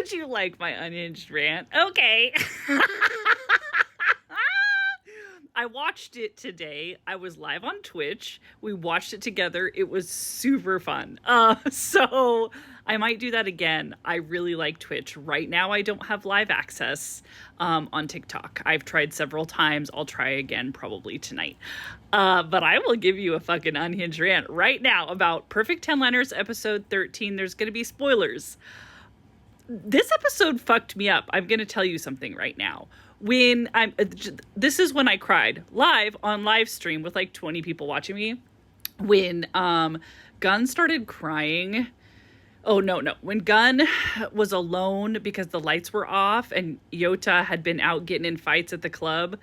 Would you like my unhinged rant? Okay. I watched it today. I was live on Twitch. We watched it together. It was super fun. So I might do that again. I really like Twitch. Right now, I don't have live access on TikTok. I've tried several times. I'll try again probably tonight. But I will give you a fucking unhinged rant right now about Perfect 10-Liners episode 13. There's going to be spoilers. This episode fucked me up. I'm going to tell you something right now. This is when I cried live on live stream with like 20 people watching me. When Gunn started crying. Oh, no. When Gunn was alone because the lights were off and Yota had been out getting in fights at the club.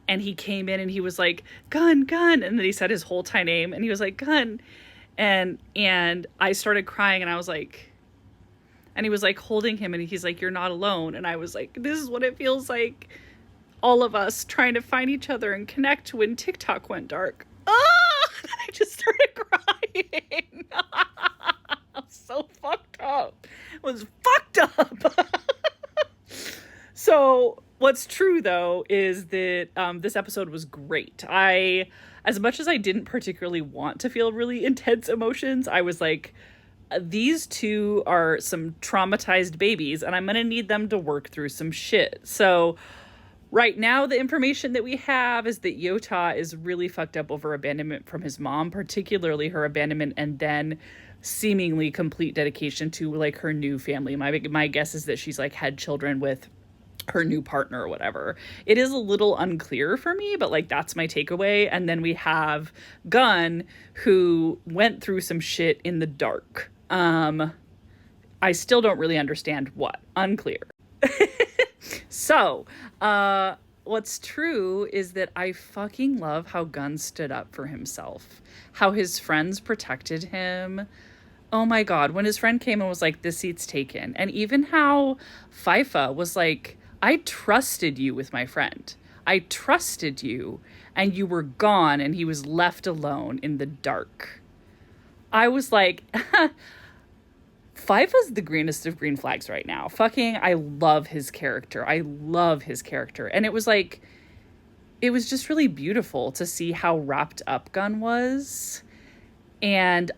And he came in and he was like, Gunn. And then he said his whole Thai name and he was like, Gunn. And I started crying and I was like, and he was like holding him and he's like, you're not alone. And I was like, this is what it feels like. All of us trying to find each other and connect when TikTok went dark. Oh, I just started crying. I'm so fucked up. It was fucked up. So what's true though is that this episode was great. As much as I didn't particularly want to feel really intense emotions, I was like, these two are some traumatized babies and I'm going to need them to work through some shit. So right now, the information that we have is that Yota is really fucked up over abandonment from his mom, particularly her abandonment and then seemingly complete dedication to like her new family. My guess is that she's like had children with her new partner or whatever. It is a little unclear for me, but like that's my takeaway. And then we have Gunn, who went through some shit in the dark. I still don't really understand what. Unclear. So, what's true is that I fucking love how Gunn stood up for himself. How his friends protected him. Oh my God. When his friend came and was like, this seat's taken. And even how FIFA was like, I trusted you with my friend. I trusted you and you were gone and he was left alone in the dark. I was like, Fifa's the greenest of green flags right now. Fucking, I love his character. And it was like, it was just really beautiful to see how wrapped up Gunn was. And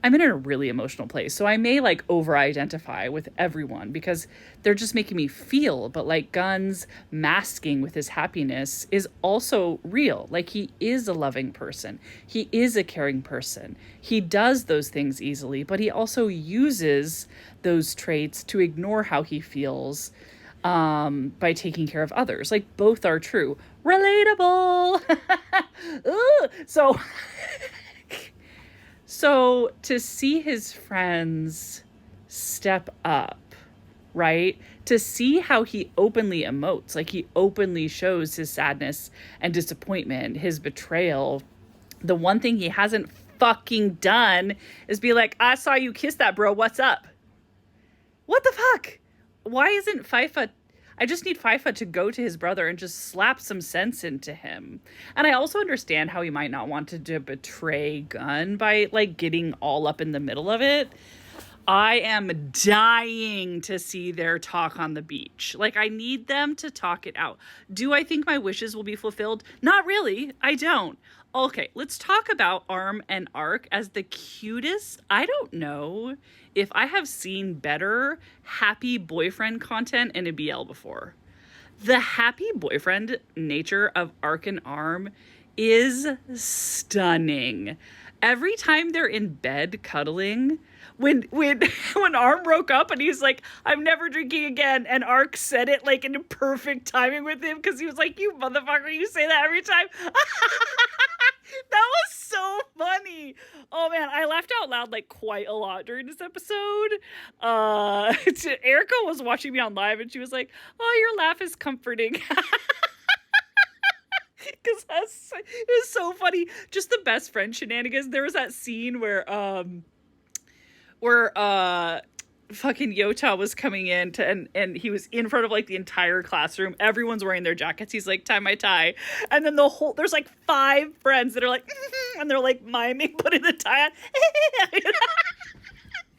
I'm in a really emotional place. So I may like over-identify with everyone because they're just making me feel. But like Gunn's masking with his happiness is also real. Like he is a loving person. He is a caring person. He does those things easily, but he also uses those traits to ignore how he feels by taking care of others. Like both are true. Relatable. So to see his friends step up, right? To see how he openly emotes, like he openly shows his sadness and disappointment, his betrayal. The one thing he hasn't fucking done is be like, I saw you kiss that bro, what's up? What the fuck? Why isn't FIFA... I just need FIFA to go to his brother and just slap some sense into him. And I also understand how he might not want to betray Gunn by like getting all up in the middle of it. I am dying to see their talk on the beach. Like I need them to talk it out. Do I think my wishes will be fulfilled? Not really. I don't. Okay, let's talk about Arm and Ark as the cutest. I don't know if I have seen better happy boyfriend content in a BL before. The happy boyfriend nature of Ark and Arm is stunning. Every time they're in bed cuddling, when Arm broke up and he's like, I'm never drinking again, and Ark said it like in perfect timing with him because he was like, you motherfucker, you say that every time. That was so funny. Oh man, I laughed out loud like quite a lot during this episode. Erica was watching me on live and she was like, oh, your laugh is comforting. Because it was so funny. Just the best friend shenanigans. There was that scene where fucking Yota was coming in and he was in front of like the entire classroom. Everyone's wearing their jackets. He's like, tie my tie. And then there's like 5 friends that are like, and they're like miming, putting the tie on.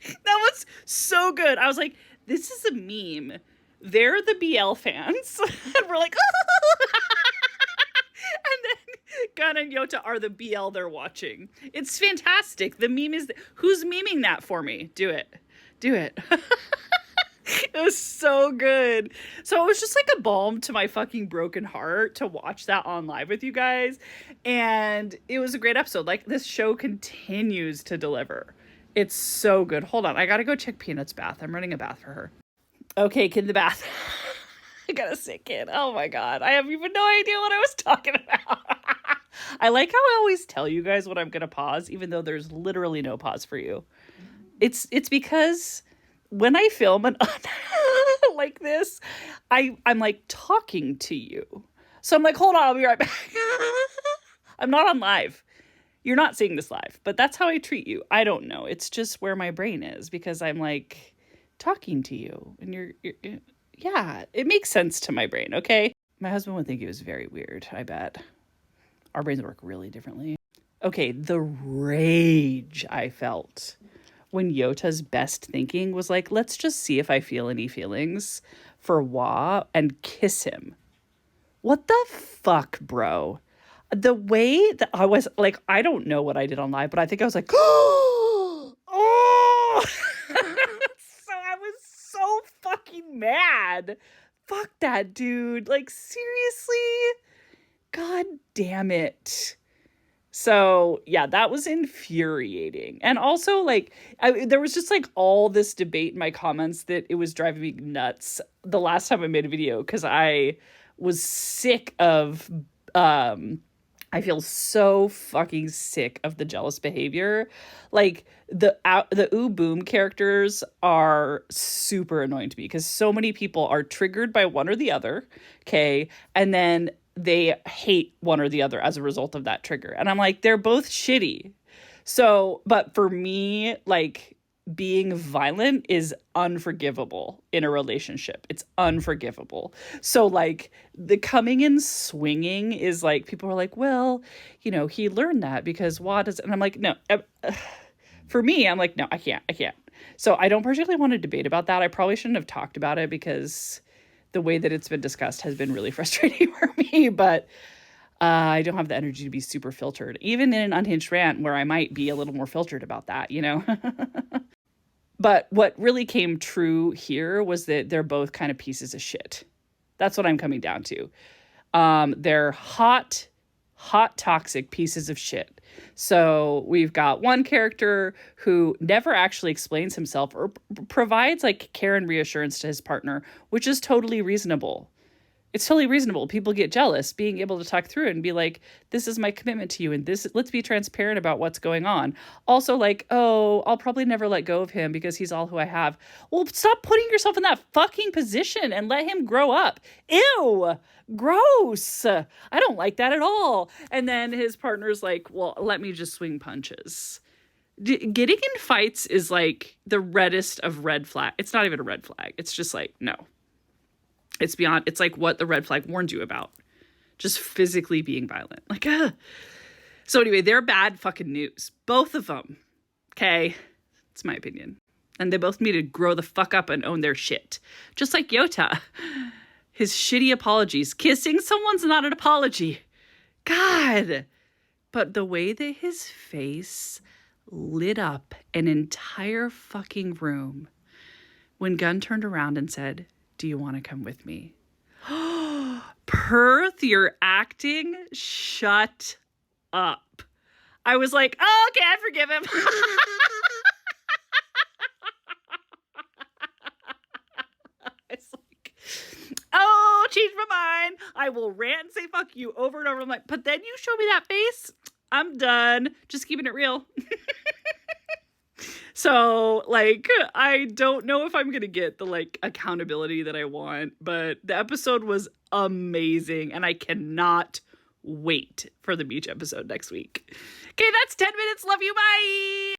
That was so good. I was like, this is a meme. They're the BL fans. And we're like, and then Gun and Yota are the BL they're watching. It's fantastic. The meme is, who's memeing that for me? Do it. Do it. It was so good. So it was just like a balm to my fucking broken heart to watch that on live with you guys. And it was a great episode. Like, this show continues to deliver. It's so good. Hold on. I gotta go check Peanut's bath. I'm running a bath for her. Okay, kid in the bath. I got a sick kid. Oh my God. I have even no idea what I was talking about. I like how I always tell you guys when I'm gonna pause, even though there's literally no pause for you. It's because when I film an like this, I'm like talking to you. So I'm like, hold on, I'll be right back. I'm not on live. You're not seeing this live, but that's how I treat you. I don't know. It's just where my brain is, because I'm like talking to you, and you're yeah, it makes sense to my brain. Okay. My husband would think it was very weird. I bet our brains work really differently. Okay. The rage I felt when Yota's best thinking was like, let's just see if I feel any feelings for Wa and kiss him. What the fuck, bro? The way that I was like, I don't know what I did on live, but I think I was like, oh, so I was so fucking mad. Fuck that dude. Like, seriously? God damn it. So yeah, that was infuriating. And also, like, there was just like all this debate in my comments that it was driving me nuts the last time I made a video, because I was sick of I feel so fucking sick of the jealous behavior. Like, the ooh boom characters are super annoying to me, because so many people are triggered by one or the other, okay? And then they hate one or the other as a result of that trigger. And I'm like, they're both shitty. So, but for me, like, being violent is unforgivable in a relationship. It's unforgivable. So, like, the coming in swinging is like, people are like, well, you know, he learned that because Wa does. And I'm like, no. For me, I'm like, no, I can't. So I don't particularly want to debate about that. I probably shouldn't have talked about it, because the way that it's been discussed has been really frustrating for me, but I don't have the energy to be super filtered, even in an Unhinged rant where I might be a little more filtered about that, you know? But what really came true here was that they're both kind of pieces of shit. That's what I'm coming down to. They're hot, toxic pieces of shit. So we've got one character who never actually explains himself or provides like care and reassurance to his partner, which is totally reasonable. It's totally reasonable. People get jealous. Being able to talk through it and be like, this is my commitment to you, and this, let's be transparent about what's going on. Also, like, oh, I'll probably never let go of him because he's all who I have. Well, stop putting yourself in that fucking position and let him grow up. Ew, gross. I don't like that at all. And then his partner's like, well, let me just swing punches. Getting in fights is like the reddest of red flag. It's not even a red flag. It's just like, no. It's beyond, it's like what the red flag warned you about. Just physically being violent. Like, So anyway, they're bad fucking news. Both of them. Okay? It's my opinion. And they both need to grow the fuck up and own their shit. Just like Yota. His shitty apologies. Kissing someone's not an apology. God. But the way that his face lit up an entire fucking room when Gunn turned around and said, do you want to come with me? Perth, you're acting? Shut up. I was like, oh, okay, I forgive him. It's like, oh, change my mind. I will rant and say fuck you over and over. I'm like, but then you show me that face. I'm done. Just keeping it real. So, like, I don't know if I'm going to get the, like, accountability that I want, but the episode was amazing, and I cannot wait for the beach episode next week. Okay, that's 10 minutes. Love you. Bye.